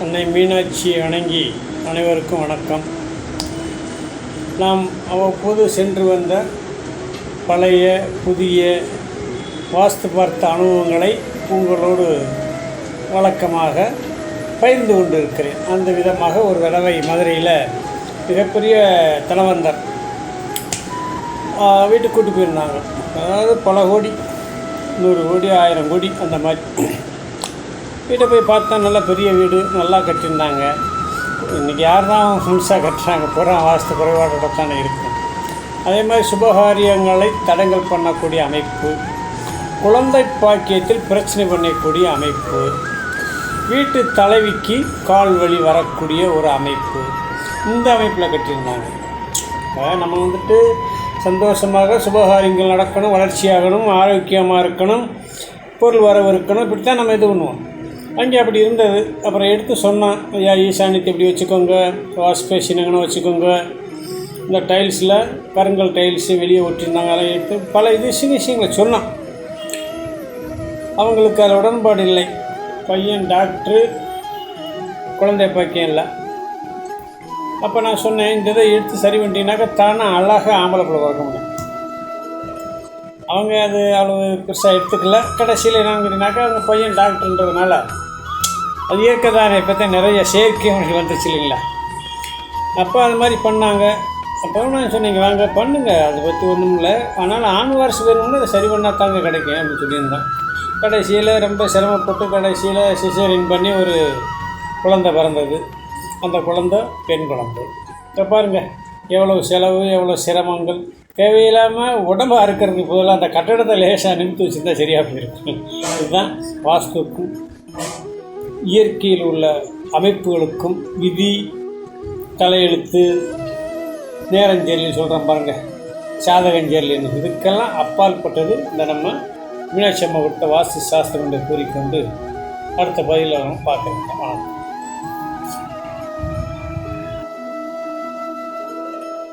அன்னை மீனாட்சியை வணங்கி அனைவருக்கும் வணக்கம். நாம் அவ்வப்போது சென்று வந்த பழைய புதிய வாஸ்து பார்த்த அனுபவங்களை உங்களோடு வழக்கமாக பகிர்ந்து கொண்டு இருக்கிறேன். அந்த விதமாக ஒரு தடவை மதுரையில் மிகப்பெரிய தலவந்தர் வீட்டுக்கு கூட்டி போயிருந்தாங்க. அதாவது பல கோடி, 100 கோடி 1000 கோடி அந்த மாதிரி வீட்டை போய் பார்த்தா நல்ல பெரிய வீடு, நல்லா கட்டியிருந்தாங்க. இன்றைக்கி யார் தான் முழுசாக கட்டுறாங்க, பூரா வாஸ்து குறைபாடோட தானே இருக்கும். அதே மாதிரி சுபகாரியங்களை தடங்கல் பண்ணக்கூடிய அமைப்பு, குழந்தை பாக்கியத்தில் பிரச்சனை பண்ணக்கூடிய அமைப்பு, வீட்டு தலைவிக்கு கால் வலி வரக்கூடிய ஒரு அமைப்பு, இந்த அமைப்பில் கட்டியிருந்தாங்க. நம்ம வந்துட்டு சந்தோஷமாக சுபகாரியங்கள் நடக்கணும், வளர்ச்சியாகணும், ஆரோக்கியமாக இருக்கணும், பொருள் வரவு இருக்கணும், இப்படி தான் நம்ம இது பண்ணுவோம். அங்கே அப்படி இருந்தது. அப்புறம் எடுத்து சொன்னான், ஐயா ஈசானியத்தை இப்படி வச்சுக்கோங்க, வாஷ் பேஷன் எங்கன்னா வச்சுக்கோங்க, இந்த டைல்ஸில் கருங்கல் டைல்ஸு வெளியே ஒட்டியிருந்தாங்க, அதெல்லாம் எடுத்து பல விஷயங்களை சொன்னான். அவங்களுக்கு அதில் உடன்பாடு இல்லை. பையன் டாக்டரு, குழந்தை பாக்கியம் இல்லை. அப்போ நான் சொன்னேன், இந்த இதை எடுத்து சரி பண்ணிட்டீங்கன்னாக்கா தானே அழகாக ஆம்பளை பிள்ளை பார்க்க முடியும். அவங்க அது அவ்வளோ பெருசாக எடுத்துக்கல. கடைசியில் என்னங்கிறீங்கனாக்கா அவங்க பையன் டாக்டர்ன்றதுனால அது ஏற்கதானே. இப்போ தான் நிறைய செயற்கை அவனுக்கு வந்துருச்சு இல்லைங்களா. அப்போ அது மாதிரி பண்ணாங்க. அப்போ நான் சொன்னீங்க, வாங்க பண்ணுங்கள், அதை பற்றி ஒன்றும் இல்லை, ஆனால் ஆண் வாரிசு வேணும்னு அதை சரி பண்ணால் தாங்க கிடைக்கும் அப்படின்னு சொல்லியிருந்தேன். கடைசியில் ரொம்ப சிரமப்பட்டு கடைசியில் சிசேரியன் பண்ணி ஒரு குழந்தை பிறந்தது. அந்த குழந்தை பெண் குழந்தை. இப்போ பாருங்கள் எவ்வளோ செலவு, எவ்வளோ சிரமங்கள். தேவையில்லாமல் உடம்பு அறுக்கிறதுக்கு பதிலாக அந்த கட்டடத்தை லேசாக நிமித்து வச்சுருந்தா சரியாக போயிருக்கும். இதுதான் வாஸ்துக்கும் இயற்கையில் உள்ள அமைப்புகளுக்கும் விதி, தலையெழுத்து, நேரஞ்சேரின்னு சொல்கிறோம் பாருங்கள், சாதகஞ்சேரின்னு, இதுக்கெல்லாம் அப்பாற்பட்டது இந்த நம்ம மீனாட்சி அம்மா கொடுத்த வாஸ்து சாஸ்திரம் என்று கூறிக்கொண்டு அடுத்த பதிலில் பார்க்குறேன். வணக்கம்.